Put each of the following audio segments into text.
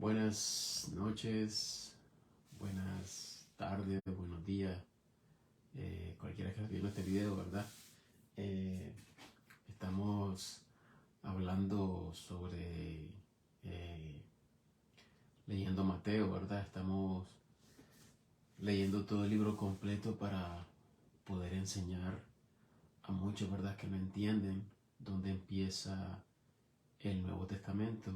Buenas noches, buenas tardes, buenos días, cualquiera que esté viendo este video, ¿verdad? Eh, Estamos hablando sobre leyendo Mateo, ¿verdad? Estamos leyendo todo el libro completo para poder enseñar a muchos, ¿verdad? Que no entienden dónde empieza el Nuevo Testamento.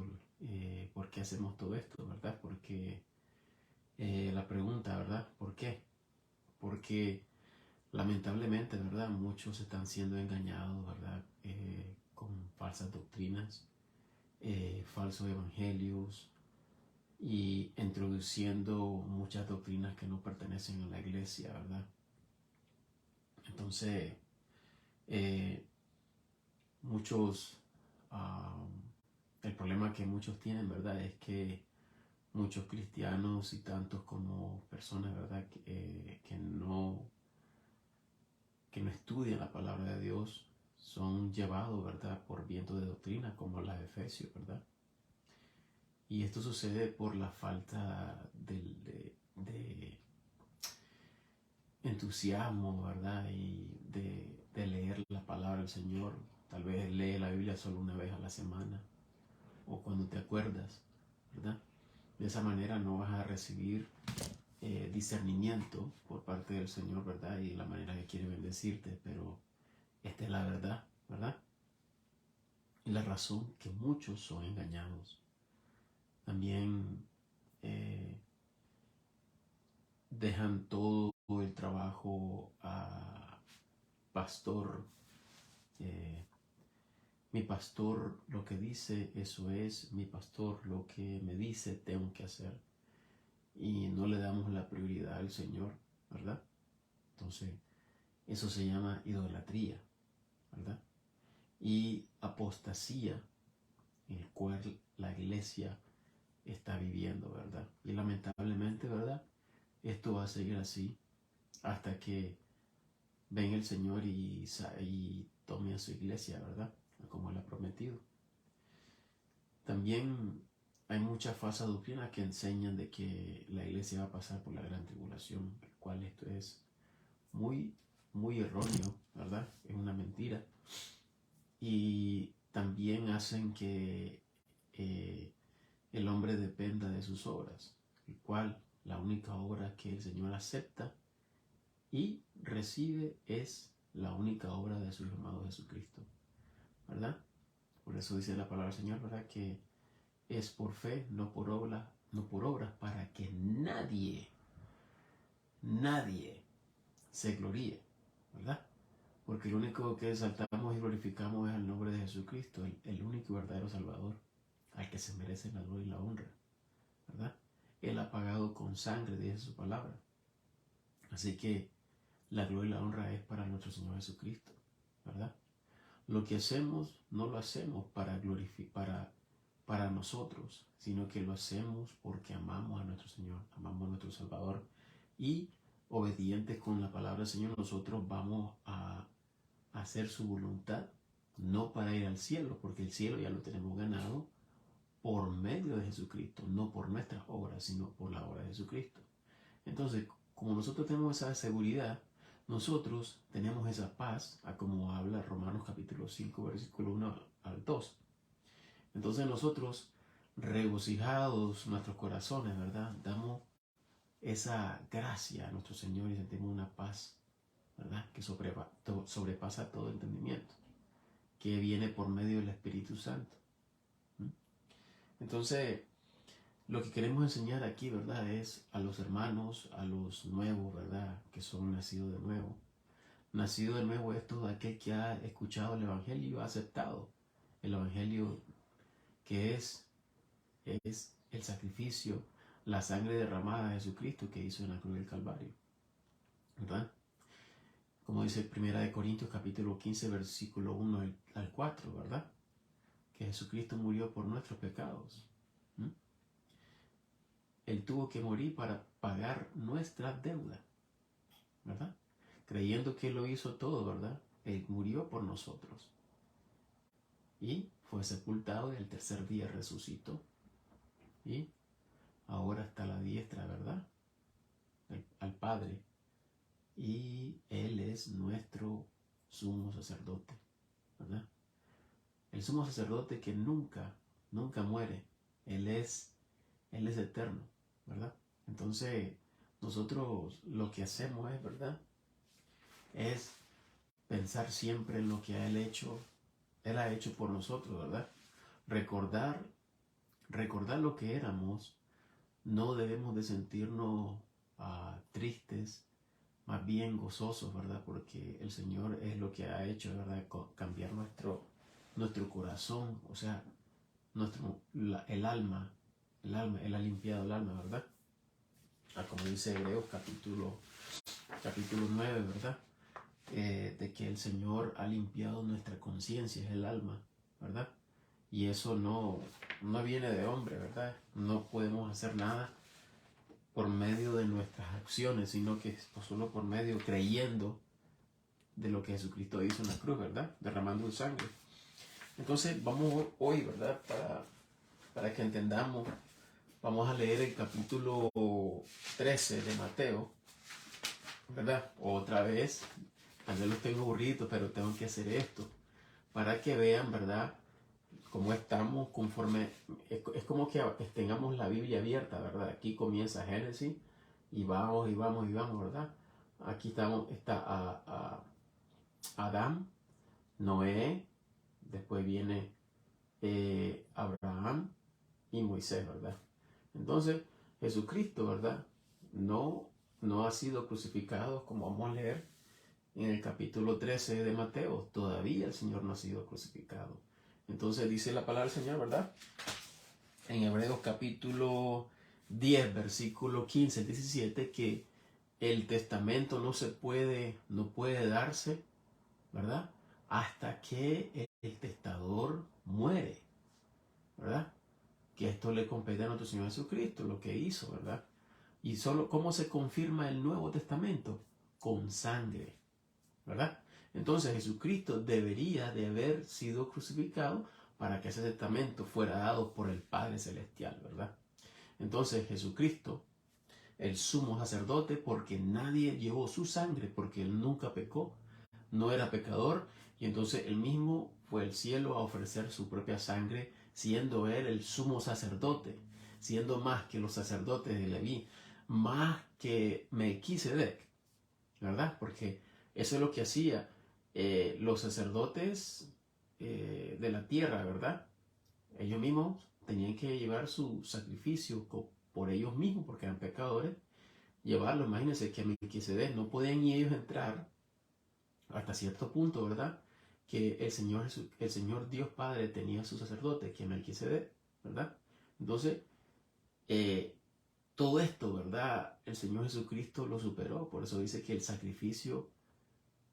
¿Por qué hacemos todo esto, verdad? Porque la pregunta, ¿verdad? ¿Por qué? Porque lamentablemente, ¿verdad? Muchos están siendo engañados, ¿verdad? Con falsas doctrinas, falsos evangelios y introduciendo muchas doctrinas que no pertenecen a la iglesia, ¿verdad? Entonces, eh, muchos, el problema que muchos tienen, ¿verdad? Es que muchos cristianos y tantos como personas, ¿verdad? Que no estudian la palabra de Dios son llevados, ¿verdad? Por viento de doctrina como la de Efesios, ¿verdad? Y esto sucede por la falta de entusiasmo, ¿verdad? Y de leer la palabra del Señor. Tal vez lee la Biblia solo una vez a la semana o cuando te acuerdas, ¿verdad? De esa manera no vas a recibir discernimiento por parte del Señor, ¿verdad? Y la manera que quiere bendecirte, pero esta es la verdad, ¿verdad? Y la razón que muchos son engañados. También dejan todo el trabajo a pastor. Mi pastor lo que dice, eso es. Mi pastor lo que me dice, tengo que hacer. Y no le damos la prioridad al Señor, ¿verdad? Entonces, eso se llama idolatría, ¿verdad? Y apostasía, el cual la iglesia está viviendo, ¿verdad? Y lamentablemente, ¿verdad? Esto va a seguir así hasta que venga el Señor y tome a su iglesia, ¿verdad? Como Él ha prometido. También hay mucha falsa doctrina que enseñan de que la iglesia va a pasar por la gran tribulación, el cual esto es muy, muy erróneo, ¿verdad? Es una mentira. Y también hacen que el hombre dependa de sus obras, el cual la única obra que el Señor acepta y recibe es la única obra de su Hijo amado Jesucristo, ¿verdad? Por eso dice la palabra del Señor, ¿verdad? Que es por fe, no por obras, para que nadie se gloríe, ¿verdad? Porque lo único que exaltamos y glorificamos es el nombre de Jesucristo, el único y verdadero Salvador, al que se merece la gloria y la honra, ¿verdad? Él ha pagado con sangre, dice su palabra. Así que la gloria y la honra es para nuestro Señor Jesucristo, ¿verdad? Lo que hacemos no lo hacemos para nosotros, sino que lo hacemos porque amamos a nuestro Señor, amamos a nuestro Salvador y obedientes con la palabra del Señor, nosotros vamos a hacer su voluntad, no para ir al cielo, porque el cielo ya lo tenemos ganado por medio de Jesucristo, no por nuestras obras, sino por la obra de Jesucristo. Entonces, como nosotros tenemos esa seguridad, nosotros tenemos esa paz, a como habla Romanos capítulo 5, versículo 1 al 2. Entonces nosotros, regocijados nuestros corazones, ¿verdad? Damos esa gracia a nuestro Señor y sentimos una paz, ¿verdad? Que sobrepasa todo entendimiento, que viene por medio del Espíritu Santo. Entonces, lo que queremos enseñar aquí, ¿verdad? Es a los hermanos, a los nuevos, ¿verdad? Que son nacidos de nuevo. Nacido de nuevo es todo aquel que ha escuchado el Evangelio y ha aceptado el Evangelio, que es el sacrificio, la sangre derramada de Jesucristo que hizo en la cruz del Calvario, ¿verdad? Como dice 1 Corintios capítulo 15, versículo 1 al 4, ¿verdad? Que Jesucristo murió por nuestros pecados. Él tuvo que morir para pagar nuestra deuda, ¿verdad? Creyendo que Él lo hizo todo, ¿verdad? Él murió por nosotros. Y fue sepultado y al tercer día resucitó. Y ahora está a la diestra, ¿verdad? Al Padre. Y Él es nuestro sumo sacerdote, ¿verdad? El sumo sacerdote que nunca muere. Él es eterno, ¿verdad? Entonces, nosotros lo que hacemos es, ¿verdad? Es pensar siempre en lo que Él ha hecho por nosotros, ¿verdad? Recordar lo que éramos. No debemos de sentirnos tristes, más bien gozosos, ¿verdad? Porque el Señor es lo que ha hecho, ¿verdad? Cambiar nuestro corazón, o sea, el alma, Él ha limpiado el alma, ¿verdad? Como dice Hebreos capítulo 9, ¿verdad? De que el Señor ha limpiado nuestra conciencia, es el alma, ¿verdad? Y eso no viene de hombre, ¿verdad? No podemos hacer nada por medio de nuestras acciones, sino que solo por medio creyendo de lo que Jesucristo hizo en la cruz, ¿verdad? Derramando su sangre. Entonces vamos hoy, ¿verdad? Para que entendamos, vamos a leer el capítulo 13 de Mateo, ¿verdad? Otra vez, tal vez los tengo aburridos, pero tengo que hacer esto, para que vean, ¿verdad? Cómo estamos conforme, es como que tengamos la Biblia abierta, ¿verdad? Aquí comienza Génesis y vamos, ¿verdad? Aquí está Adán, Noé, después viene Abraham y Moisés, ¿verdad? Entonces, Jesucristo, ¿verdad? No ha sido crucificado, como vamos a leer en el capítulo 13 de Mateo. Todavía el Señor no ha sido crucificado. Entonces dice la palabra del Señor, ¿verdad? En Hebreos capítulo 10, versículo 15 al 17, que el testamento no puede darse, ¿verdad? Hasta que el testador muere, ¿verdad? Que esto le compete a nuestro Señor Jesucristo, lo que hizo, ¿verdad? Y solo, ¿cómo se confirma el Nuevo Testamento? Con sangre, ¿verdad? Entonces Jesucristo debería de haber sido crucificado para que ese testamento fuera dado por el Padre Celestial, ¿verdad? Entonces Jesucristo, el sumo sacerdote, porque nadie llevó su sangre, porque él nunca pecó, no era pecador, y entonces él mismo fue al cielo a ofrecer su propia sangre, siendo él el sumo sacerdote, siendo más que los sacerdotes de Leví, más que Melquisedec, ¿verdad? Porque eso es lo que hacía los sacerdotes de la tierra, ¿verdad? Ellos mismos tenían que llevar su sacrificio por ellos mismos, porque eran pecadores, llevarlo. Imagínense que Melquisedec no podían ni ellos entrar hasta cierto punto, ¿verdad? Que el Señor Dios Padre tenía su sacerdote, que es Melquisedec, ¿verdad? Entonces, todo esto, ¿verdad? El Señor Jesucristo lo superó. Por eso dice que el sacrificio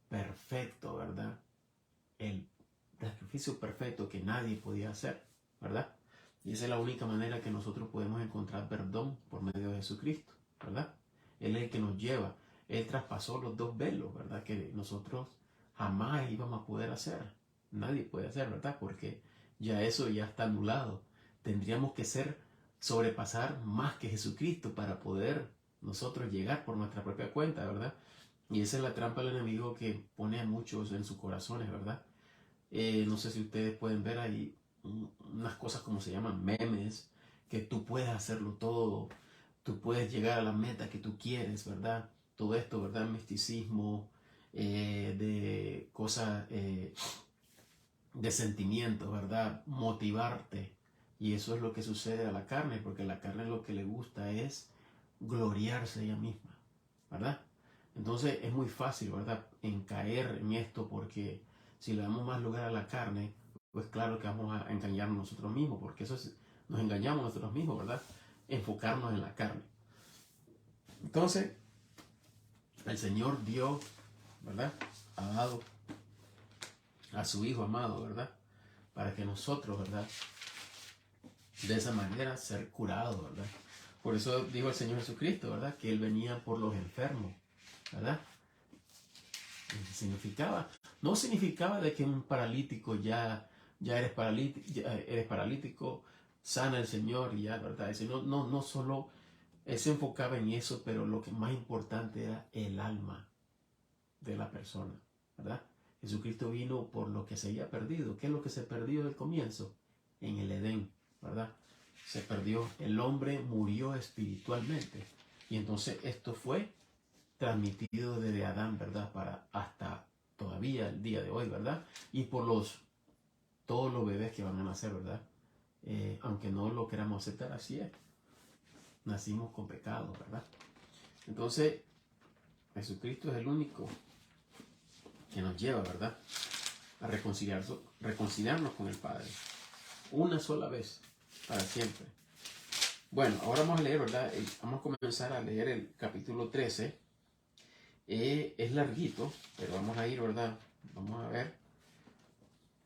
perfecto, ¿verdad? El sacrificio perfecto que nadie podía hacer, ¿verdad? Y esa es la única manera que nosotros podemos encontrar perdón por medio de Jesucristo, ¿verdad? Él es el que nos lleva. Él traspasó los dos velos, ¿verdad? Que nosotros jamás íbamos a poder hacer. Nadie puede hacer, ¿verdad? Porque ya eso ya está anulado. Tendríamos que sobrepasar más que Jesucristo para poder nosotros llegar por nuestra propia cuenta, ¿verdad? Y esa es la trampa del enemigo que pone a muchos en sus corazones, ¿verdad? No sé si ustedes pueden ver ahí unas cosas como se llaman memes, que tú puedes hacerlo todo, tú puedes llegar a la meta que tú quieres, ¿verdad? Todo esto, ¿verdad? Misticismo, de cosas, de sentimientos, ¿verdad? Motivarte. Y eso es lo que sucede a la carne, porque a la carne lo que le gusta es gloriarse ella misma, ¿verdad? Entonces es muy fácil, ¿verdad? En caer en esto, porque si le damos más lugar a la carne, pues claro que vamos a engañarnos nosotros mismos, porque nos engañamos nosotros mismos, ¿verdad? Enfocarnos en la carne. Entonces, el Señor dio, ¿verdad? Ha dado a su Hijo amado, ¿verdad? Para que nosotros, ¿verdad? De esa manera ser curados, ¿verdad? Por eso dijo el Señor Jesucristo, ¿verdad? Que Él venía por los enfermos, ¿verdad? No significaba de que un paralítico ya eres paralítico, sana el Señor y ya, ¿verdad? Ese no solo él se enfocaba en eso, pero lo que más importante era el alma de la persona, ¿verdad? Jesucristo vino por lo que se había perdido. ¿Qué es lo que se perdió del comienzo? En el Edén, ¿verdad? Se perdió. El hombre murió espiritualmente. Y entonces esto fue transmitido desde Adán, ¿verdad? Para hasta todavía el día de hoy, ¿verdad? Y por todos los bebés que van a nacer, ¿verdad? Aunque no lo queramos aceptar, así es. Nacimos con pecado, ¿verdad? Entonces, Jesucristo es el único que nos lleva, ¿verdad? A reconciliarnos con el Padre. Una sola vez, para siempre. Bueno, ahora vamos a leer, ¿verdad? Vamos a comenzar a leer el capítulo 13. Es larguito, pero vamos a ir, ¿verdad? Vamos a ver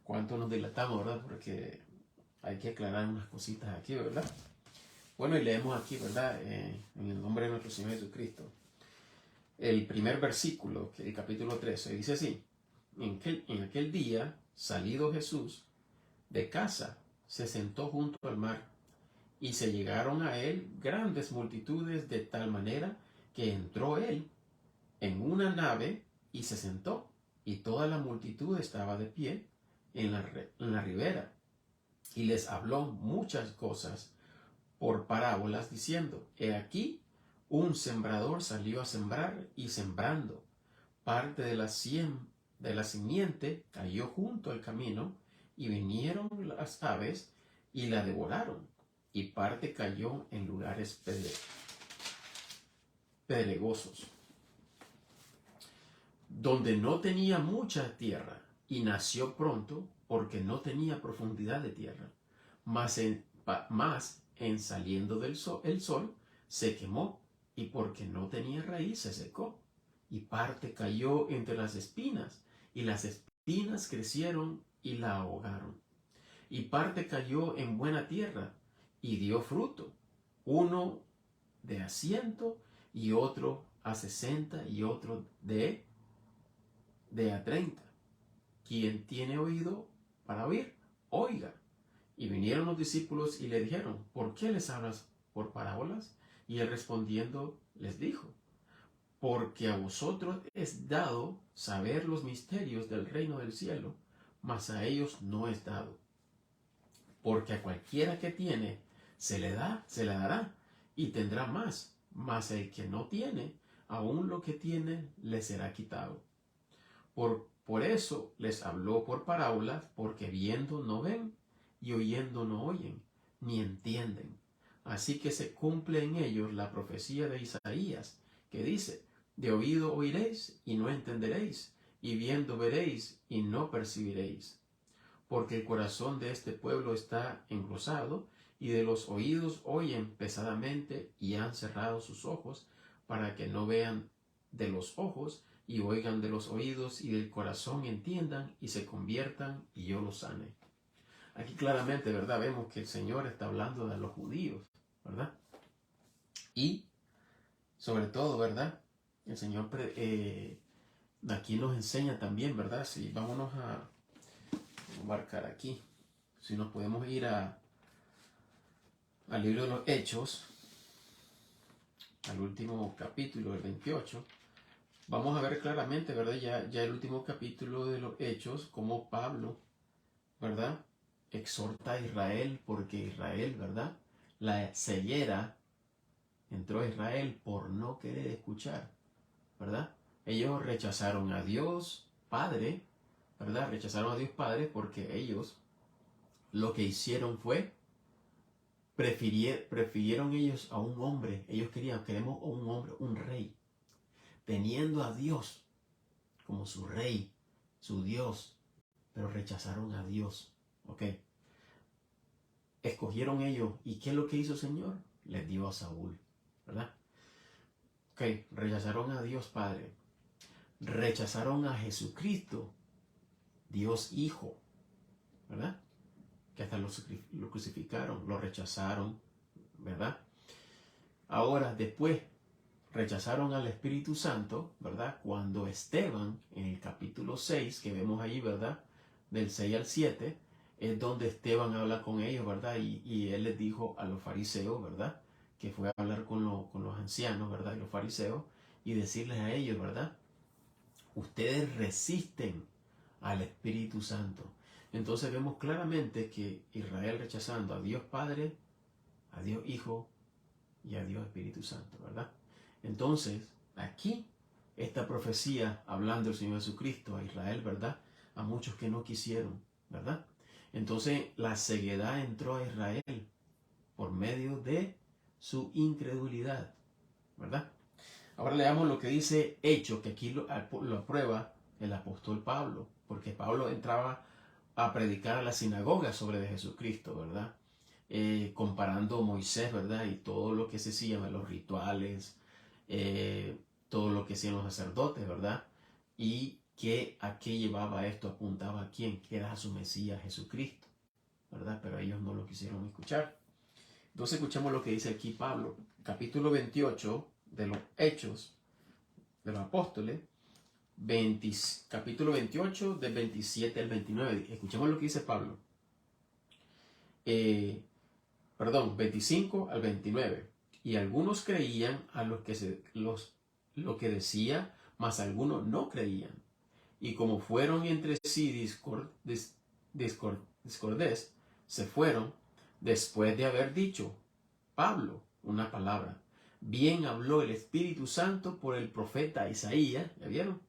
cuánto nos dilatamos, ¿verdad? Porque hay que aclarar unas cositas aquí, ¿verdad? Bueno, y leemos aquí, ¿verdad? En el nombre de nuestro Señor Jesucristo. El primer versículo del capítulo 13 dice así: en aquel día, salido Jesús de casa, se sentó junto al mar, y se llegaron a él grandes multitudes, de tal manera que entró él en una nave y se sentó, y toda la multitud estaba de pie en la ribera, y les habló muchas cosas por parábolas, diciendo: He aquí, un sembrador salió a sembrar, y sembrando, parte de la simiente cayó junto al camino, y vinieron las aves y la devoraron, y parte cayó en lugares pedregosos, donde no tenía mucha tierra, y nació pronto, porque no tenía profundidad de tierra. Mas en saliendo el sol se quemó, y porque no tenía raíz se secó. Y parte cayó entre las espinas, y las espinas crecieron y la ahogaron. Y parte cayó en buena tierra, y dio fruto, uno de a 100, y otro a 60, y otro de a 30. Quien tiene oído para oír, oiga. Y vinieron los discípulos y le dijeron: ¿por qué les hablas por parábolas? Y él respondiendo les dijo: porque a vosotros es dado saber los misterios del reino del cielo, mas a ellos no es dado. Porque a cualquiera que tiene, se le dará, y tendrá más. Mas el que no tiene, aún lo que tiene le será quitado. Por eso les habló por parábolas, porque viendo no ven, y oyendo no oyen, ni entienden. Así que se cumple en ellos la profecía de Isaías, que dice: de oído oiréis, y no entenderéis, y viendo veréis, y no percibiréis. Porque el corazón de este pueblo está engrosado, y de los oídos oyen pesadamente, y han cerrado sus ojos, para que no vean de los ojos, y oigan de los oídos, y del corazón entiendan, y se conviertan, y yo los sane. Aquí claramente, ¿verdad? Vemos que el Señor está hablando de los judíos, ¿verdad? Y, sobre todo, ¿verdad? El Señor aquí nos enseña también, ¿verdad? Si vámonos a marcar aquí, si nos podemos ir al libro de los Hechos, al último capítulo, el 28, vamos a ver claramente, ¿verdad? Ya el último capítulo de los Hechos, como Pablo, ¿verdad? Exhorta a Israel, porque Israel, ¿verdad? La ceguera entró a Israel por no querer escuchar, ¿verdad? Ellos rechazaron a Dios Padre, ¿verdad? Rechazaron a Dios Padre porque ellos lo que hicieron fue prefirieron ellos a un hombre. Ellos queremos un hombre, un rey, teniendo a Dios como su rey, su Dios, pero rechazaron a Dios, ¿ok? Escogieron ellos, ¿y qué es lo que hizo el Señor? Les dio a Saúl, ¿verdad? Ok, rechazaron a Dios Padre, rechazaron a Jesucristo, Dios Hijo, ¿verdad? Que hasta lo crucificaron, lo rechazaron, ¿verdad? Ahora, después, rechazaron al Espíritu Santo, ¿verdad? Cuando Esteban, en el capítulo 6, que vemos ahí, ¿verdad? Del 6 al 7, es donde Esteban habla con ellos, ¿verdad? Y él les dijo a los fariseos, ¿verdad? Que fue a hablar con los ancianos, ¿verdad? Y los fariseos, y decirles a ellos, ¿verdad? Ustedes resisten al Espíritu Santo. Entonces vemos claramente que Israel rechazando a Dios Padre, a Dios Hijo y a Dios Espíritu Santo, ¿verdad? Entonces, aquí, esta profecía hablando del Señor Jesucristo a Israel, ¿verdad? A muchos que no quisieron, ¿verdad? Entonces, la ceguedad entró a Israel por medio de su incredulidad, ¿verdad? Ahora leamos lo que dice Hechos, que aquí lo aprueba el apóstol Pablo, porque Pablo entraba a predicar a la sinagoga sobre de Jesucristo, ¿verdad? Comparando Moisés, ¿verdad? Y todo lo que se hacía, los rituales, todo lo que hacían los sacerdotes, ¿verdad? Y que a qué llevaba esto, apuntaba a quién, que era a su Mesías Jesucristo, ¿verdad? Pero ellos no lo quisieron escuchar. Entonces escuchamos lo que dice aquí Pablo, capítulo 28 de los Hechos de los Apóstoles, capítulo 28 del 27 al 29. Escuchemos lo que dice Pablo. 25 al 29. Y algunos creían a lo que decía, mas algunos no creían. Y como fueron entre sí discordes, se fueron después de haber dicho Pablo una palabra. Bien habló el Espíritu Santo por el profeta Isaías, ¿ya vieron?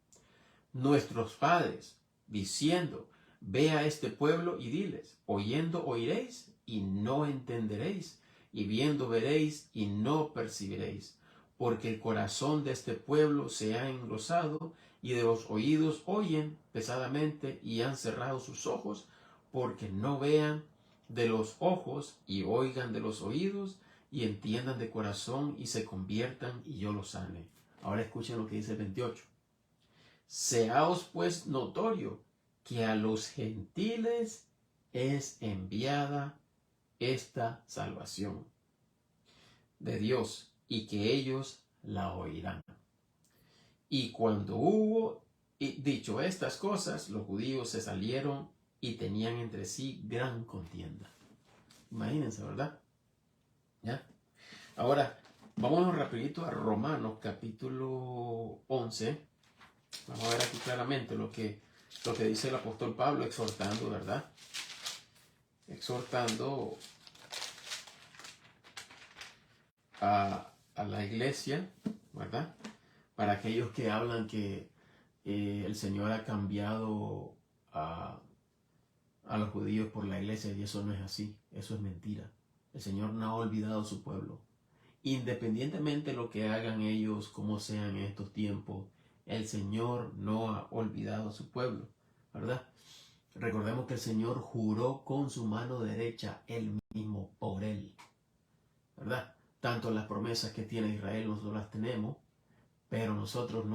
Nuestros padres, diciendo, ve a este pueblo y diles, oyendo oiréis y no entenderéis, y viendo veréis y no percibiréis, porque el corazón de este pueblo se ha engrosado, y de los oídos oyen pesadamente, y han cerrado sus ojos, porque no vean de los ojos, y oigan de los oídos, y entiendan de corazón, y se conviertan, y yo los sane. Ahora escuchen lo que dice el 28. Seaos pues notorio que a los gentiles es enviada esta salvación de Dios, y que ellos la oirán. Y cuando hubo dicho estas cosas, los judíos se salieron y tenían entre sí gran contienda. Imagínense, ¿verdad? ¿Ya? Ahora, vámonos rapidito a Romanos capítulo 11. Vamos a ver aquí claramente lo que dice el apóstol Pablo exhortando, ¿verdad? Exhortando a la iglesia, ¿verdad? Para aquellos que hablan que el Señor ha cambiado a los judíos por la iglesia, y eso no es así, eso es mentira. El Señor no ha olvidado a su pueblo. Independientemente de lo que hagan ellos, como sean en estos tiempos, el Señor no ha olvidado a su pueblo, ¿verdad? Recordemos que el Señor juró con su mano derecha él mismo por él, ¿verdad? Tanto las promesas que tiene Israel nosotros las tenemos, pero nosotros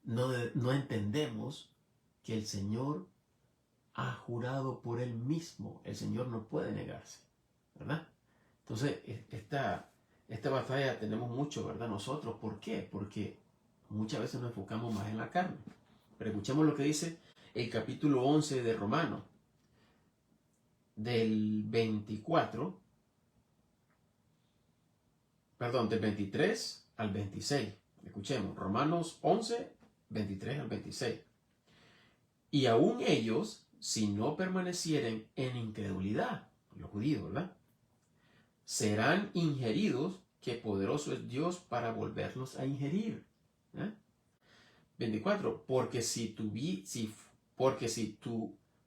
no entendemos que el Señor ha jurado por él mismo. El Señor no puede negarse, ¿verdad? Entonces, esta batalla tenemos mucho, ¿verdad? Nosotros, ¿por qué? Porque muchas veces nos enfocamos más en la carne. Pero escuchemos lo que dice el capítulo 11 de Romanos, del 23 al 26. Escuchemos, Romanos 11, 23 al 26. Y aún ellos, si no permanecieren en incredulidad, los judíos, ¿verdad? Serán ingeridos, que poderoso es Dios para volverlos a ingerir. 24. Porque si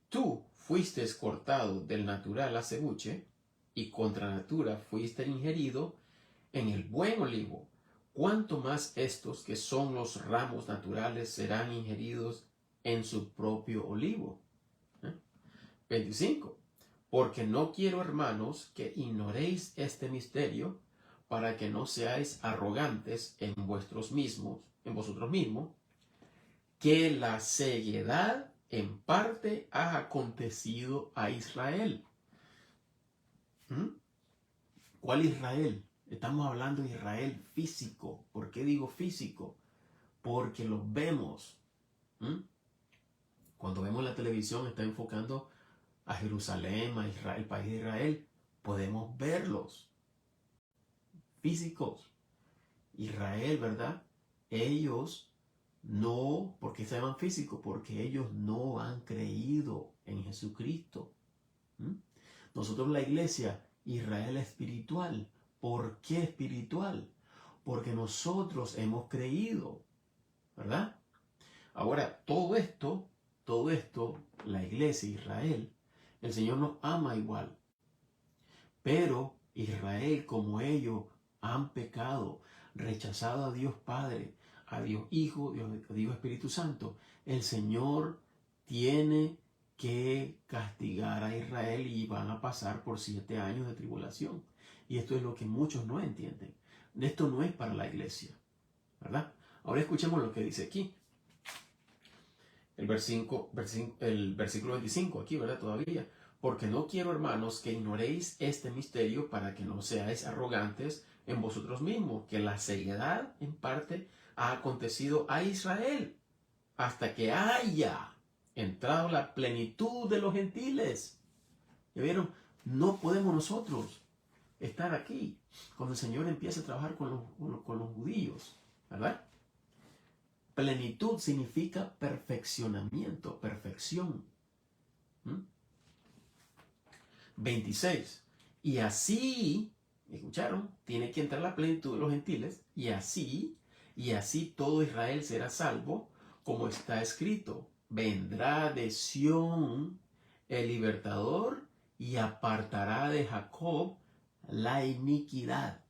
tú fuiste cortado del natural acebuche, y contra natura fuiste ingerido en el buen olivo, cuánto más estos que son los ramos naturales serán ingeridos en su propio olivo. 25. Porque no quiero, hermanos, que ignoréis este misterio, para que no seáis arrogantes en vosotros mismos, que la ceguedad en parte ha acontecido a Israel. ¿Cuál Israel? Estamos hablando de Israel físico. ¿Por qué digo físico? Porque los vemos. Cuando vemos la televisión está enfocando a Jerusalén, a Israel, el país de Israel. Podemos verlos físicos. Israel, ¿verdad? Ellos no, ¿por qué se llaman físicos? Porque ellos no han creído en Jesucristo. ¿Mm? Nosotros la iglesia, Israel espiritual. ¿Por qué espiritual? Porque nosotros hemos creído, ¿verdad? Ahora, todo esto, la iglesia, Israel, el Señor nos ama igual. Pero Israel, como ellos han pecado, rechazado a Dios Padre, a Dios Hijo, a Dios Espíritu Santo, el Señor tiene que castigar a Israel y van a pasar por 7 años de tribulación. Y esto es lo que muchos no entienden. Esto no es para la iglesia, ¿verdad? Ahora escuchemos lo que dice aquí. El versículo 25 aquí, ¿verdad? Todavía. Porque no quiero, hermanos, que ignoréis este misterio para que no seáis arrogantes en vosotros mismos, que la ceguedad en parte ha acontecido a Israel hasta que haya entrado la plenitud de los gentiles. ¿Ya vieron? No podemos nosotros estar aquí cuando el Señor empiece a trabajar con los judíos, ¿verdad? Plenitud significa perfeccionamiento, perfección. 26. Y así, ¿escucharon? Tiene que entrar la plenitud de los gentiles. Y así todo Israel será salvo, como está escrito. Vendrá de Sión el libertador y apartará de Jacob la iniquidad.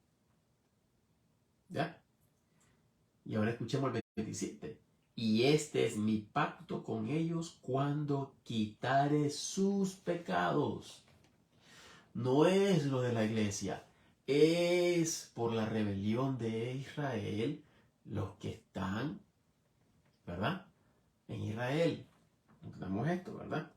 ¿Ya? Y ahora escuchemos el 27. Y este es mi pacto con ellos cuando quitare sus pecados. No es lo de la iglesia, es por la rebelión de Israel los que están, ¿verdad? En Israel. Entendamos esto, ¿verdad?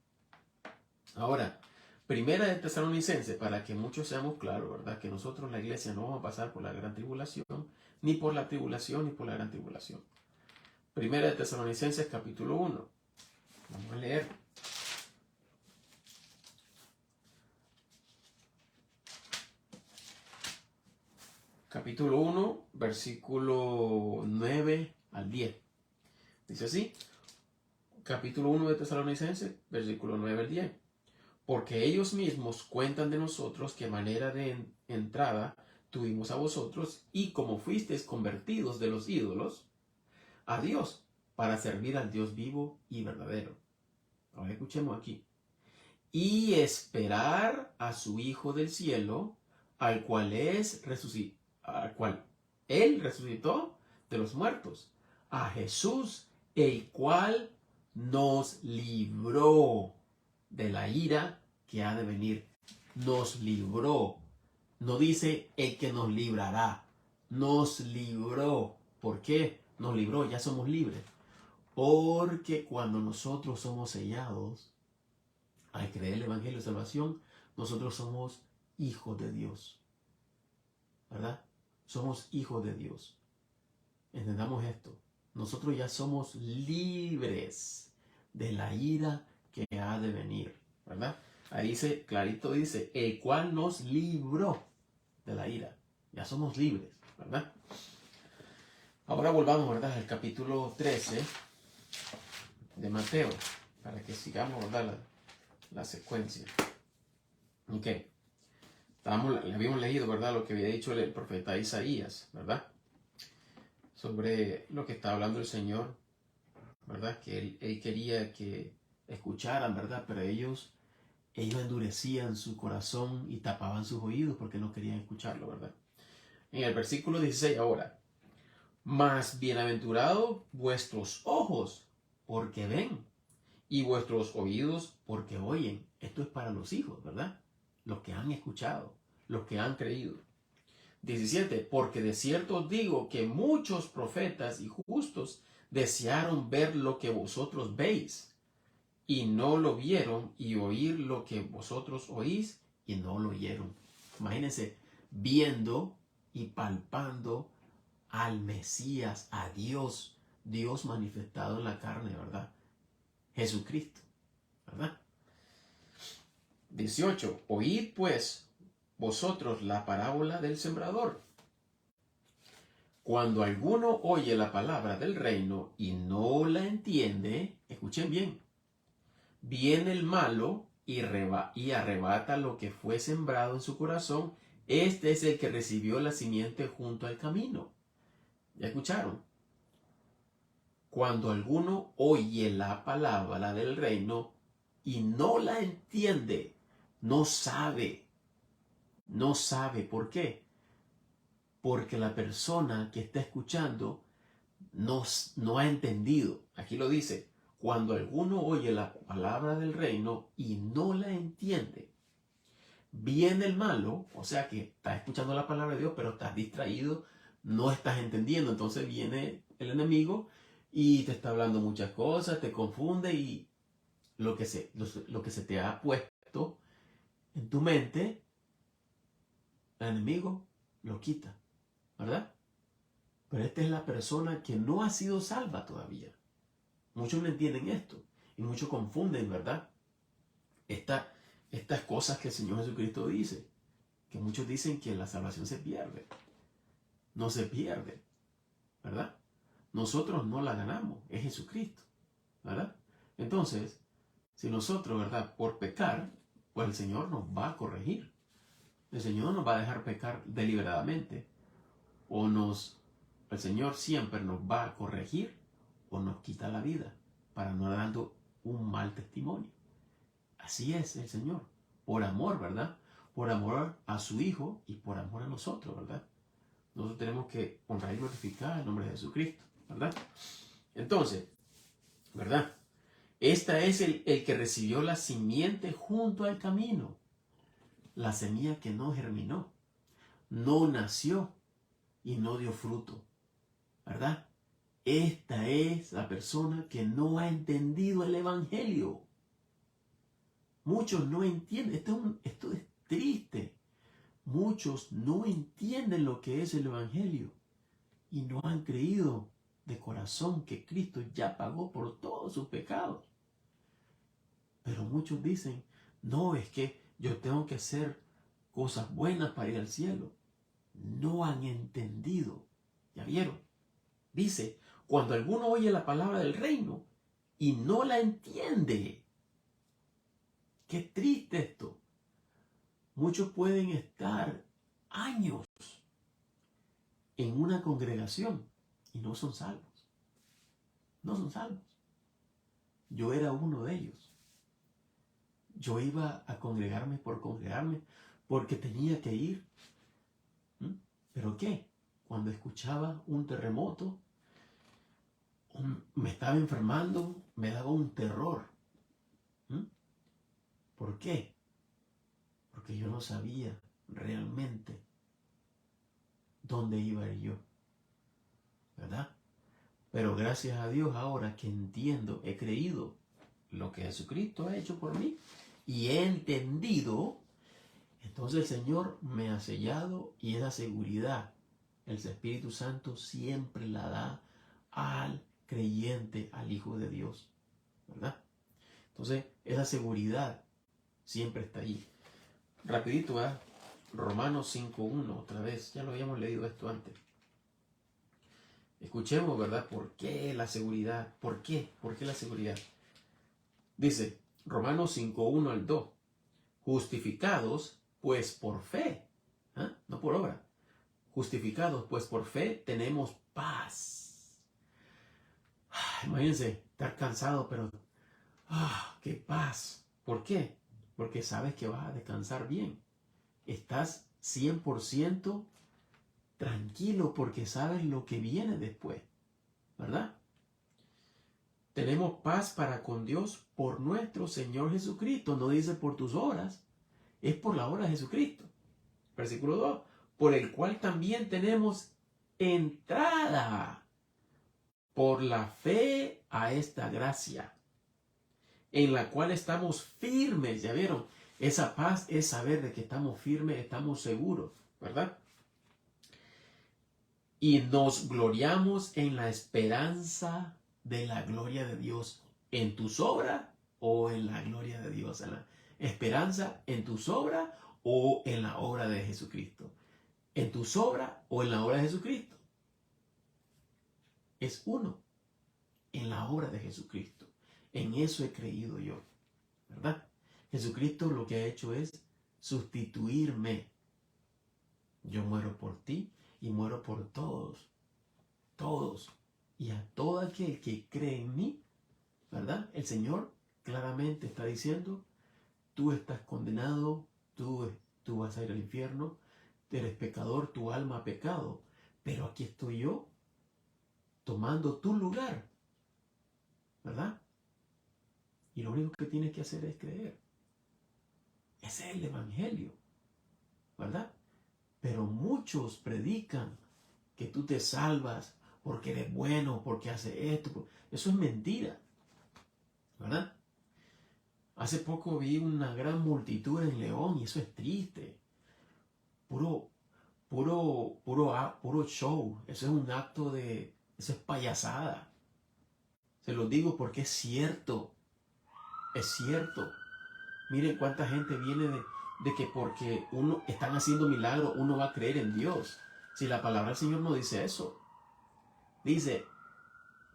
Ahora, primera de Tesalonicenses, para que muchos seamos claros, ¿verdad? Que nosotros, la iglesia, no vamos a pasar por la gran tribulación, ni por la tribulación, ni por la gran tribulación. Primera de Tesalonicenses, capítulo 1. Vamos a leer. Capítulo 1, versículo 9 al 10. Dice así. Capítulo 1 de Tesalonicenses, versículo 9 al 10. Porque ellos mismos cuentan de nosotros qué manera de entrada tuvimos a vosotros y cómo fuisteis convertidos de los ídolos a Dios para servir al Dios vivo y verdadero. Ahora escuchemos aquí. Y esperar a su Hijo del cielo, al cual Él resucitó de los muertos, a Jesús, el cual nos libró de la ira que ha de venir. Nos libró. No dice el que nos librará. Nos libró. ¿Por qué? Nos libró, ya somos libres. Porque cuando nosotros somos sellados, al creer el Evangelio de Salvación, nosotros somos hijos de Dios. ¿Verdad? Somos hijos de Dios. Entendamos esto. Nosotros ya somos libres de la ira que ha de venir. ¿Verdad? Ahí dice, clarito dice, el cual nos libró de la ira. Ya somos libres. ¿Verdad? Ahora volvamos, ¿verdad? Al capítulo 13 de Mateo. Para que sigamos, ¿verdad? La secuencia. Ok. Habíamos leído, ¿verdad? Lo que había dicho el profeta Isaías, ¿verdad? Sobre lo que está hablando el Señor, ¿verdad? Que él quería que escucharan, ¿verdad? Pero ellos endurecían su corazón y tapaban sus oídos porque no querían escucharlo, ¿verdad? En el versículo 16 ahora. Mas bienaventurados vuestros ojos porque ven y vuestros oídos porque oyen. Esto es para los hijos, ¿verdad? Los que han escuchado, los que han creído. 17. Porque de cierto os digo que muchos profetas y justos desearon ver lo que vosotros veis y no lo vieron, y oír lo que vosotros oís y no lo oyeron. Imagínense, viendo y palpando al Mesías, a Dios, Dios manifestado en la carne, ¿verdad? Jesucristo, ¿verdad? 18. Oíd pues vosotros la parábola del sembrador. Cuando alguno oye la palabra del reino y no la entiende, escuchen bien, viene el malo y arrebata lo que fue sembrado en su corazón. Este es el que recibió la simiente junto al camino. ¿Ya escucharon? Cuando alguno oye la palabra del reino y no la entiende, no sabe. No sabe por qué. Porque la persona que está escuchando no ha entendido. Aquí lo dice. Cuando alguno oye la palabra del reino y no la entiende, viene el malo, o sea que estás escuchando la palabra de Dios, pero estás distraído, no estás entendiendo. Entonces viene el enemigo y te está hablando muchas cosas, te confunde y lo que se te ha puesto en tu mente, el enemigo lo quita, ¿verdad? Pero esta es la persona que no ha sido salva todavía. Muchos no entienden esto y muchos confunden, ¿verdad? Estas cosas que el Señor Jesucristo dice, que muchos dicen que la salvación se pierde. No se pierde, ¿verdad? Nosotros no la ganamos, es Jesucristo, ¿verdad? Entonces, si nosotros, ¿verdad? Por pecar, pues el Señor nos va a corregir. El Señor no nos va a dejar pecar deliberadamente. El Señor siempre nos va a corregir o nos quita la vida para no dando un mal testimonio. Así es el Señor, por amor, ¿verdad? Por amor a su Hijo y por amor a nosotros, ¿verdad? Nosotros tenemos que honrar y glorificar el nombre de Jesucristo, ¿verdad? Entonces, ¿verdad? Esta es el que recibió la simiente junto al camino. La semilla que no germinó, no nació y no dio fruto, ¿verdad? Esta es la persona que no ha entendido el Evangelio. Muchos no entienden. Esto es triste. Muchos no entienden lo que es el Evangelio y no han creído de corazón que Cristo ya pagó por todos sus pecados. Pero muchos dicen, no, es que yo tengo que hacer cosas buenas para ir al cielo. No han entendido. ¿Ya vieron? Dice, cuando alguno oye la palabra del reino y no la entiende. Qué triste esto. Muchos pueden estar años en una congregación y no son salvos. No son salvos. Yo era uno de ellos. Yo iba a congregarme porque tenía que ir. ¿Pero qué? Cuando escuchaba un terremoto, me estaba enfermando, me daba un terror. ¿Por qué? Porque yo no sabía realmente dónde iba a ir yo, ¿verdad? Pero gracias a Dios ahora que entiendo, he creído lo que Jesucristo ha hecho por mí y he entendido, entonces el Señor me ha sellado y esa seguridad el Espíritu Santo siempre la da al creyente, al Hijo de Dios, ¿verdad? Entonces esa seguridad siempre está ahí. Rapidito, ¿verdad? Romanos 5.1, otra vez, ya lo habíamos leído esto antes. Escuchemos, ¿verdad? ¿Por qué la seguridad? ¿Por qué? ¿Por qué la seguridad? Dice, Romanos 5.1 al 2, justificados pues por fe, no por obra, justificados pues por fe tenemos paz. Imagínense, estar cansado, pero qué paz. ¿Por qué? Porque sabes que vas a descansar bien. Estás 100% tranquilo porque sabes lo que viene después, ¿verdad? Tenemos paz para con Dios por nuestro Señor Jesucristo. No dice por tus obras, es por la obra de Jesucristo. Versículo 2, por el cual también tenemos entrada por la fe a esta gracia, en la cual estamos firmes. ¿Ya vieron? Esa paz es saber de que estamos firmes, estamos seguros, ¿verdad? Y nos gloriamos en la esperanza de la gloria de Dios. ¿En tus obras o en la gloria de Dios? ¿En la esperanza en tus obras o en la obra de Jesucristo? ¿En tus obras o en la obra de Jesucristo? Es uno, en la obra de Jesucristo. En eso he creído yo, ¿verdad? Jesucristo lo que ha hecho es sustituirme. Yo muero por ti y muero por todos, todos. Y a todo aquel que cree en mí, ¿verdad? El Señor claramente está diciendo, tú estás condenado, tú vas a ir al infierno, eres pecador, tu alma ha pecado, pero aquí estoy yo tomando tu lugar, ¿verdad? Y lo único que tienes que hacer es creer. Ese es el evangelio, ¿verdad? Pero muchos predican que tú te salvas porque eres bueno, porque haces esto. Eso es mentira, ¿verdad? Hace poco vi una gran multitud en León y eso es triste. Puro show. Eso es un acto de... Eso es payasada. Se lo digo porque es cierto. Es cierto. Miren cuánta gente viene de que porque uno están haciendo milagros, uno va a creer en Dios. Si la palabra del Señor no dice eso. Dice,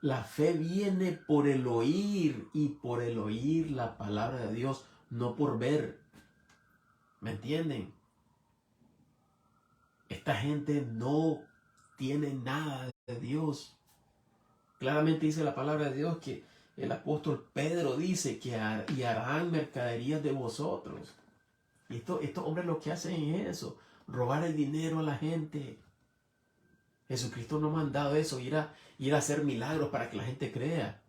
la fe viene por el oír y por el oír la palabra de Dios, no por ver. ¿Me entienden? Esta gente no tiene nada de Dios. Claramente dice la palabra de Dios que el apóstol Pedro dice que harán mercaderías de vosotros. Y estos hombres lo que hacen es eso, robar el dinero a la gente. Jesucristo no ha mandado eso, ir a hacer milagros para que la gente crea.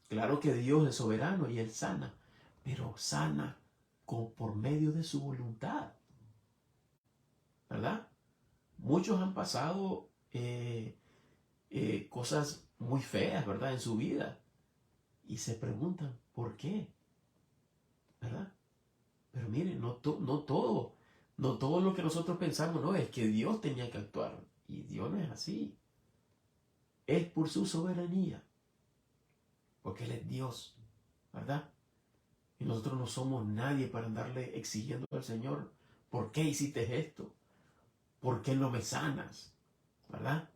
Claro que Dios es soberano y Él sana, pero sana por medio de su voluntad. ¿Verdad? Muchos han pasado cosas muy feas, ¿verdad? En su vida. Y se preguntan, ¿por qué? ¿Verdad? Pero miren, no todo lo que nosotros pensamos, no, es que Dios tenía que actuar. Y Dios no es así. Es por su soberanía. Porque Él es Dios, ¿verdad? Y nosotros no somos nadie para andarle exigiendo al Señor, ¿por qué hiciste esto? ¿Por qué no me sanas? ¿Verdad?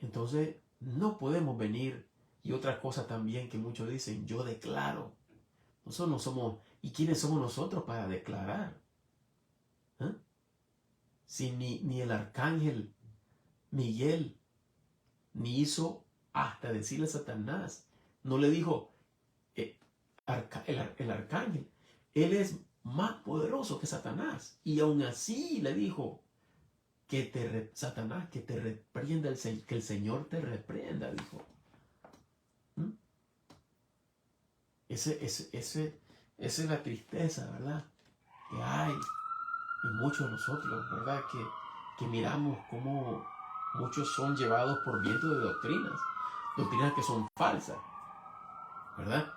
Entonces, no podemos venir. Y otra cosa también que muchos dicen, yo declaro. Nosotros no somos, ¿y quiénes somos nosotros para declarar? ¿Eh? Si ni el arcángel Miguel ni hizo hasta decirle a Satanás, no le dijo el arcángel, él es más poderoso que Satanás. Y aún así le dijo, Satanás, que te reprenda que el Señor te reprenda, dijo. Esa es la tristeza, ¿verdad? Que hay en muchos de nosotros, ¿verdad? Que miramos cómo muchos son llevados por viento de doctrinas que son falsas, ¿verdad?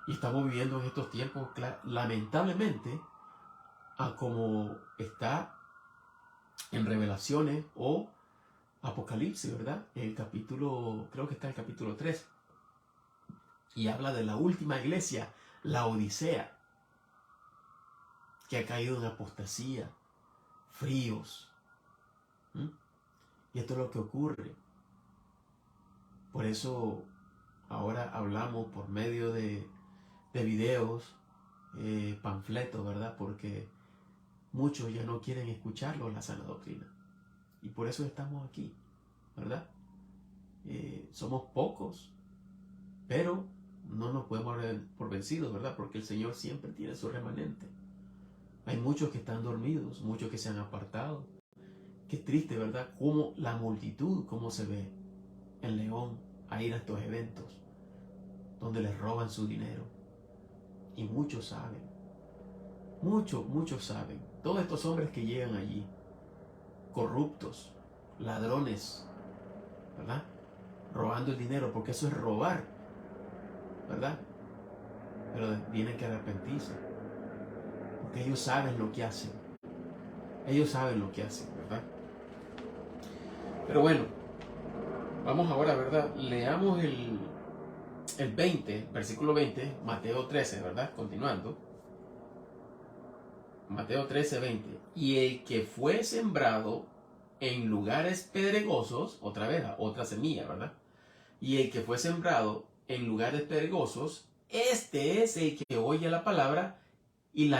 Y estamos viviendo en estos tiempos, lamentablemente, a como está en Revelaciones o Apocalipsis, ¿verdad? El capítulo, creo que está el capítulo 3. Y habla de la última iglesia, la Odisea, que ha caído en apostasía, fríos. Y esto es lo que ocurre. Por eso ahora hablamos por medio de videos, panfletos, ¿verdad? Porque muchos ya no quieren escucharlo, la sana doctrina. Y por eso estamos aquí, ¿verdad? Somos pocos, pero no nos podemos dar por vencidos, ¿verdad? Porque el Señor siempre tiene su remanente. Hay muchos que están dormidos, muchos que se han apartado. Qué triste, ¿verdad? Cómo la multitud, cómo se ve en León a ir a estos eventos donde les roban su dinero. Y muchos saben, muchos saben. Todos estos hombres que llegan allí, corruptos, ladrones, ¿verdad? Robando el dinero, porque eso es robar, ¿verdad? Pero tienen que arrepentirse, porque ellos saben lo que hacen. Ellos saben lo que hacen, ¿verdad? Pero bueno, Vamos ahora, ¿verdad? Leamos el 20, versículo 20, Mateo 13, ¿verdad? Continuando. Mateo 13, 20. Y el que fue sembrado en lugares pedregosos, otra vez, otra semilla, ¿verdad? Y el que fue sembrado en lugares pedregosos, este es el que oye la palabra y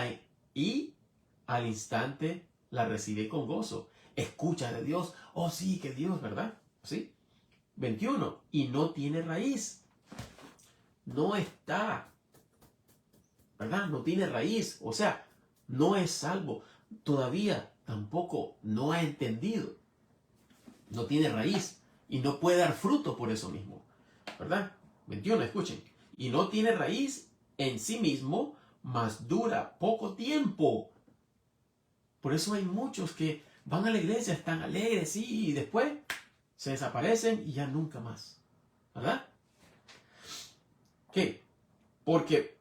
al instante la recibe con gozo. Escucha de Dios. Oh, sí, que Dios, ¿verdad? ¿Sí? 21. Y no tiene raíz. No está, ¿verdad? No tiene raíz. O sea, no es salvo. Todavía tampoco no ha entendido. No tiene raíz. Y no puede dar fruto por eso mismo. ¿Verdad? 21, escuchen. Y no tiene raíz en sí mismo, mas dura poco tiempo. Por eso hay muchos que van a la iglesia, están alegres, sí, y después se desaparecen y ya nunca más. ¿Verdad? ¿Qué? Porque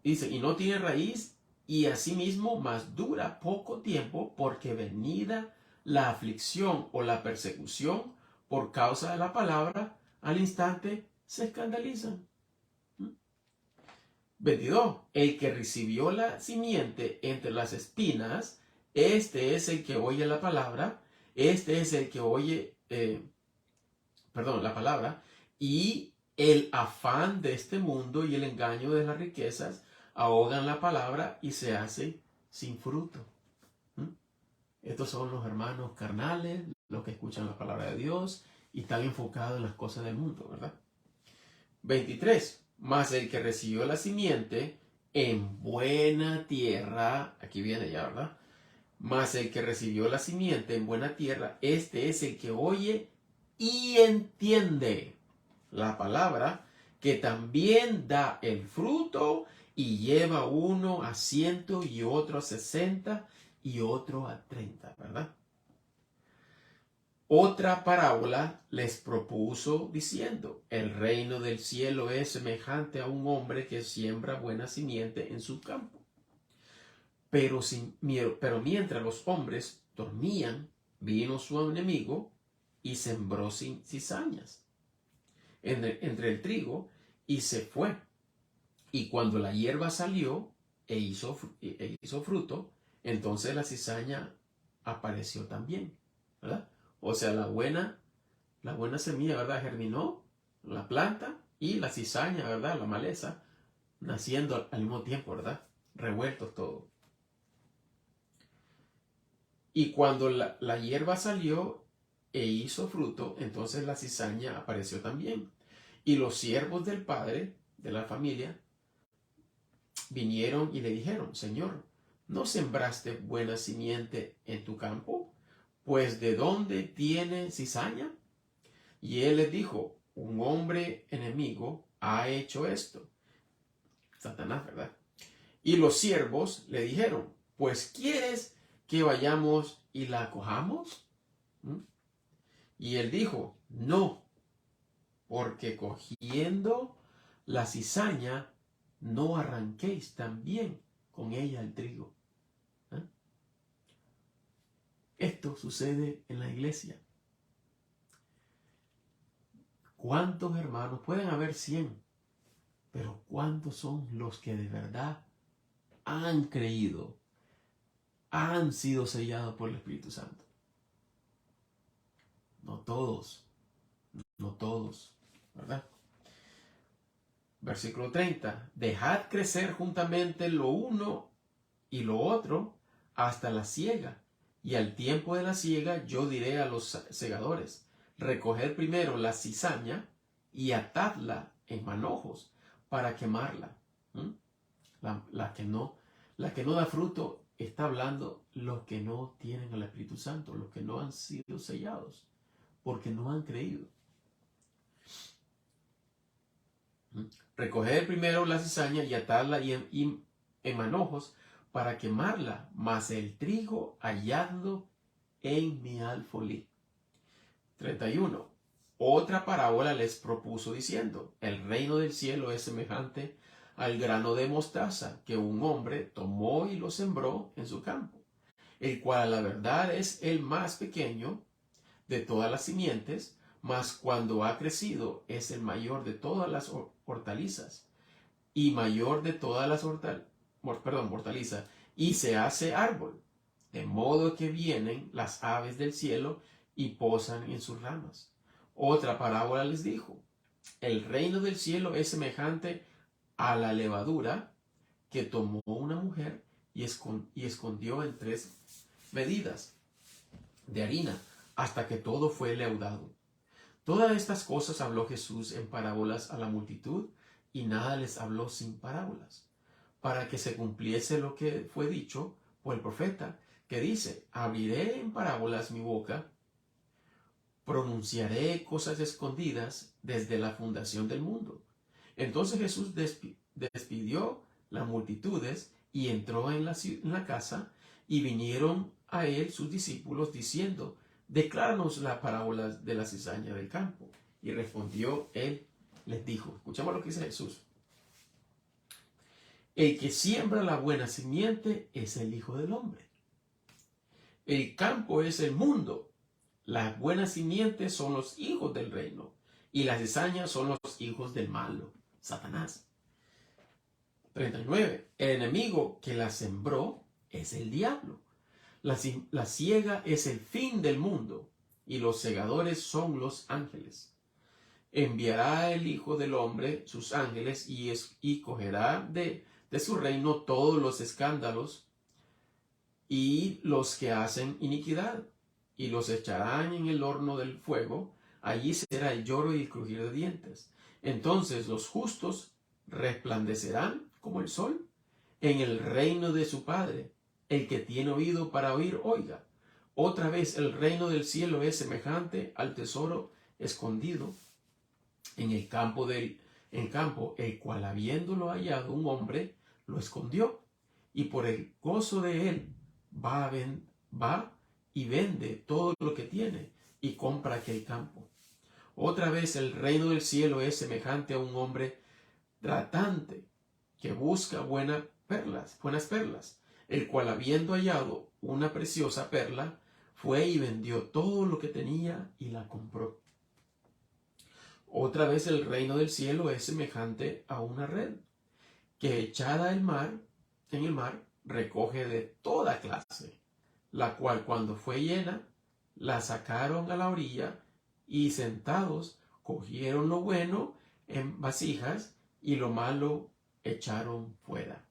dice, y no tiene raíz, y asimismo más dura poco tiempo, porque venida la aflicción o la persecución por causa de la palabra, al instante se escandalizan. 22. El que recibió la simiente entre las espinas, este es el que oye la palabra, este es el que oye, la palabra, y el afán de este mundo y el engaño de las riquezas ahogan la palabra y se hace sin fruto. Estos son los hermanos carnales, los que escuchan la palabra de Dios y están enfocados en las cosas del mundo, ¿verdad? 23. Mas el que recibió la simiente en buena tierra, aquí viene ya, ¿verdad? Mas el que recibió la simiente en buena tierra, este es el que oye y entiende la palabra, que también da el fruto y lleva uno a 100 y otro a 60 y otro a 30, ¿verdad? Otra parábola les propuso diciendo, el reino del cielo es semejante a un hombre que siembra buena simiente en su campo. Pero mientras los hombres dormían, vino su enemigo y sembró cizañas entre el trigo y se fue. Y cuando la hierba salió e hizo fruto, entonces la cizaña apareció también, ¿verdad? O sea, la buena semilla, ¿verdad? Germinó la planta y la cizaña, ¿verdad? La maleza, naciendo al mismo tiempo, ¿verdad? Revueltos todo. Y cuando la hierba salió e hizo fruto, entonces la cizaña apareció también. Y los siervos del padre, de la familia, vinieron y le dijeron, Señor, ¿no sembraste buena simiente en tu campo? Pues ¿de dónde tiene cizaña? Y él les dijo, un hombre enemigo ha hecho esto. Satanás, ¿verdad? Y los siervos le dijeron, pues ¿quieres que vayamos y la cojamos? Y él dijo, no, porque cogiendo la cizaña no arranquéis también con ella el trigo. Esto sucede en la iglesia. ¿Cuántos hermanos? Pueden haber 100, pero ¿cuántos son los que de verdad han creído, han sido sellados por el Espíritu Santo? No todos, no todos, ¿verdad? Versículo 30. Dejad crecer juntamente lo uno y lo otro hasta la siega. Y al tiempo de la siega yo diré a los segadores, recoged primero la cizaña y atadla en manojos para quemarla. La que no da fruto está hablando los que no tienen el Espíritu Santo, los que no han sido sellados, porque no han creído. Recoged primero la cizaña y atadla en manojos para quemarla, mas el trigo halladlo en mi alfolí. 31. Otra parábola les propuso diciendo, el reino del cielo es semejante al grano de mostaza que un hombre tomó y lo sembró en su campo, el cual a la verdad es el más pequeño de todas las simientes, mas cuando ha crecido es el mayor de todas las hortalizas y mayor de todas las hortalizas, y se hace árbol, de modo que vienen las aves del cielo y posan en sus ramas. Otra parábola les dijo: el reino del cielo es semejante a la levadura que tomó una mujer y escondió en 3 medidas de harina hasta que todo fue leudado. Todas estas cosas habló Jesús en parábolas a la multitud, y nada les habló sin parábolas, para que se cumpliese lo que fue dicho por el profeta, que dice: abriré en parábolas mi boca, pronunciaré cosas escondidas desde la fundación del mundo. Entonces Jesús despidió las multitudes y entró en la casa, y vinieron a él sus discípulos diciendo: decláranos la parábola de la cizaña del campo. Y respondió él, les dijo, escuchamos lo que dice Jesús: el que siembra la buena simiente es el Hijo del Hombre. El campo es el mundo. Las buenas simientes son los hijos del reino, y las cizañas son los hijos del malo, Satanás. 39. El enemigo que la sembró es el diablo. La siega es el fin del mundo, y los segadores son los ángeles. Enviará el Hijo del Hombre sus ángeles, y cogerá de su reino todos los escándalos y los que hacen iniquidad, y los echarán en el horno del fuego. Allí será el lloro y el crujir de dientes. Entonces los justos resplandecerán como el sol en el reino de su Padre. El que tiene oído para oír, oiga. Otra vez, el reino del cielo es semejante al tesoro escondido en el campo, el cual, habiéndolo hallado un hombre, lo escondió, y por el gozo de él va y vende todo lo que tiene y compra aquel campo. Otra vez, el reino del cielo es semejante a un hombre tratante que busca buenas perlas, el cual, habiendo hallado una preciosa perla, fue y vendió todo lo que tenía y la compró. Otra vez, el reino del cielo es semejante a una red que, echada en el mar, recoge de toda clase, la cual, cuando fue llena, la sacaron a la orilla, y sentados cogieron lo bueno en vasijas y lo malo echaron fuera.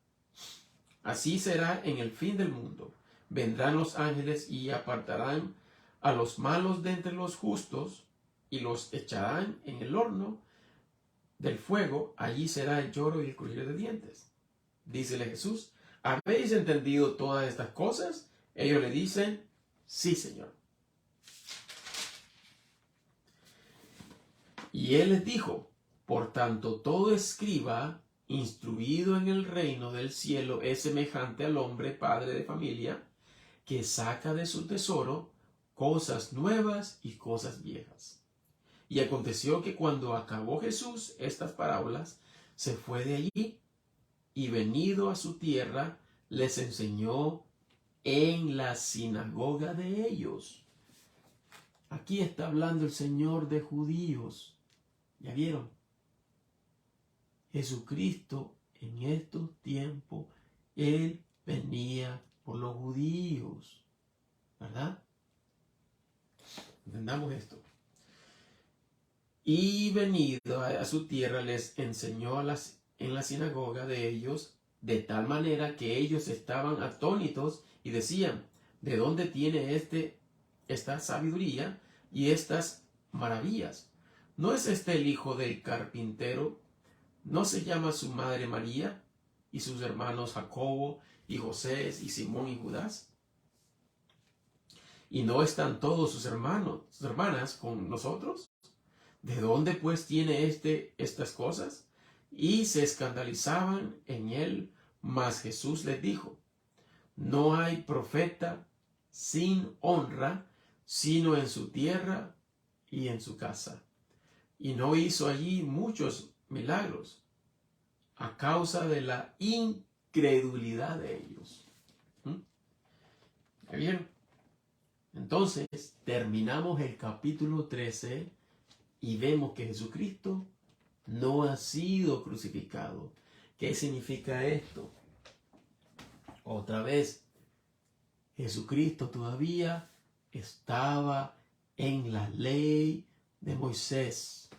Así será en el fin del mundo. Vendrán los ángeles y apartarán a los malos de entre los justos, y los echarán en el horno del fuego. Allí será el lloro y el crujir de dientes. Dícele Jesús: ¿habéis entendido todas estas cosas? Ellos le dicen: sí, Señor. Y él les dijo: por tanto, todo escriba instruido en el reino del cielo es semejante al hombre padre de familia, que saca de su tesoro cosas nuevas y cosas viejas. Y aconteció que cuando acabó Jesús estas parábolas, se fue de allí, y venido a su tierra, les enseñó en la sinagoga de ellos. Aquí está hablando el Señor de judíos. ¿Ya vieron? Jesucristo en estos tiempos, Él venía por los judíos, ¿verdad? Entendamos esto. Y venido a su tierra, les enseñó en la sinagoga de ellos, de tal manera que ellos estaban atónitos y decían: ¿de dónde tiene esta sabiduría y estas maravillas? ¿No es este el hijo del carpintero? ¿No se llama su madre María, y sus hermanos Jacobo y José y Simón y Judas? ¿Y no están todos sus hermanas con nosotros? ¿De dónde pues tiene estas cosas? Y se escandalizaban en él. Mas Jesús les dijo: no hay profeta sin honra, sino en su tierra y en su casa. Y no hizo allí muchos milagros a causa de la incredulidad de ellos. ¿Ya vieron? Entonces, terminamos el capítulo 13 y vemos que Jesucristo no ha sido crucificado. ¿Qué significa esto? Otra vez, Jesucristo todavía estaba en la ley de Moisés.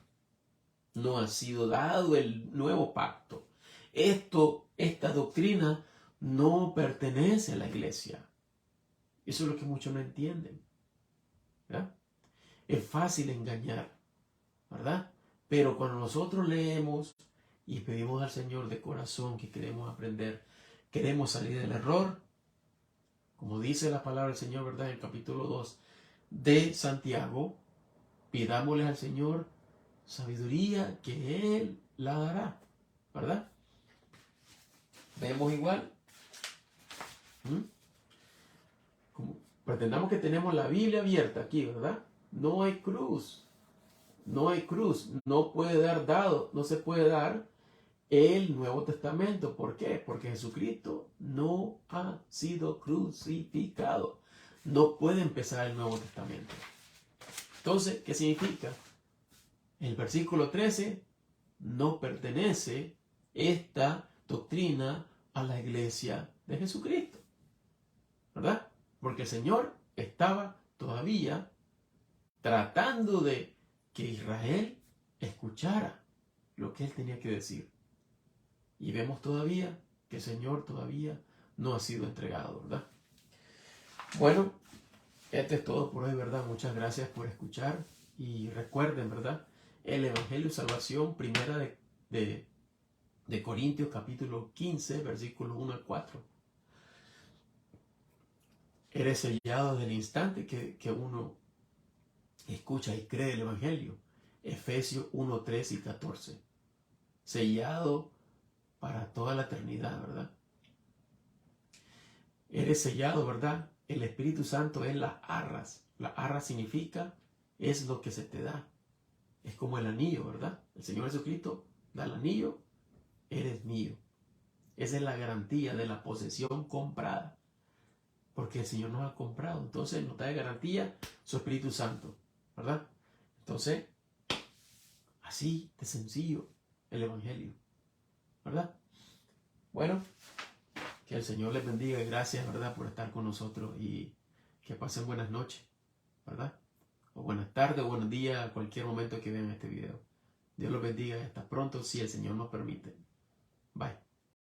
No ha sido dado el nuevo pacto. Esta doctrina no pertenece a la iglesia. Eso es lo que muchos no entienden, ¿verdad? Es fácil engañar, ¿verdad? Pero cuando nosotros leemos y pedimos al Señor de corazón que queremos aprender, queremos salir del error, como dice la palabra del Señor, ¿verdad? En el capítulo 2 de Santiago, pidámosle al Señor sabiduría que Él la dará, ¿verdad? Vemos igual. Como pretendamos que tenemos la Biblia abierta aquí, ¿verdad? No hay cruz. No hay cruz. No se puede dar el Nuevo Testamento. ¿Por qué? Porque Jesucristo no ha sido crucificado. No puede empezar el Nuevo Testamento. Entonces, ¿qué significa? El versículo 13 no pertenece esta doctrina a la iglesia de Jesucristo, ¿verdad? Porque el Señor estaba todavía tratando de que Israel escuchara lo que Él tenía que decir. Y vemos todavía que el Señor todavía no ha sido entregado, ¿verdad? Bueno, esto es todo por hoy, ¿verdad? Muchas gracias por escuchar y recuerden, ¿verdad? El Evangelio de Salvación, primera de Corintios capítulo 15, versículos 1 al 4. Eres sellado desde el instante que uno escucha y cree el Evangelio. Efesios 1, 3 y 14. Sellado para toda la eternidad, ¿verdad? Eres sellado, ¿verdad? El Espíritu Santo es las arras. La arra significa, es lo que se te da. Es como el anillo, ¿verdad? El Señor Jesucristo da el anillo, eres mío. Esa es la garantía de la posesión comprada. Porque el Señor nos ha comprado. Entonces nos da de garantía su Espíritu Santo, ¿verdad? Entonces, así de sencillo el Evangelio, ¿verdad? Bueno, que el Señor les bendiga y gracias, ¿verdad? Por estar con nosotros y que pasen buenas noches, ¿verdad? O buenas tardes o buenos días a cualquier momento que vean este video. Dios los bendiga y hasta pronto si el Señor nos permite. Bye.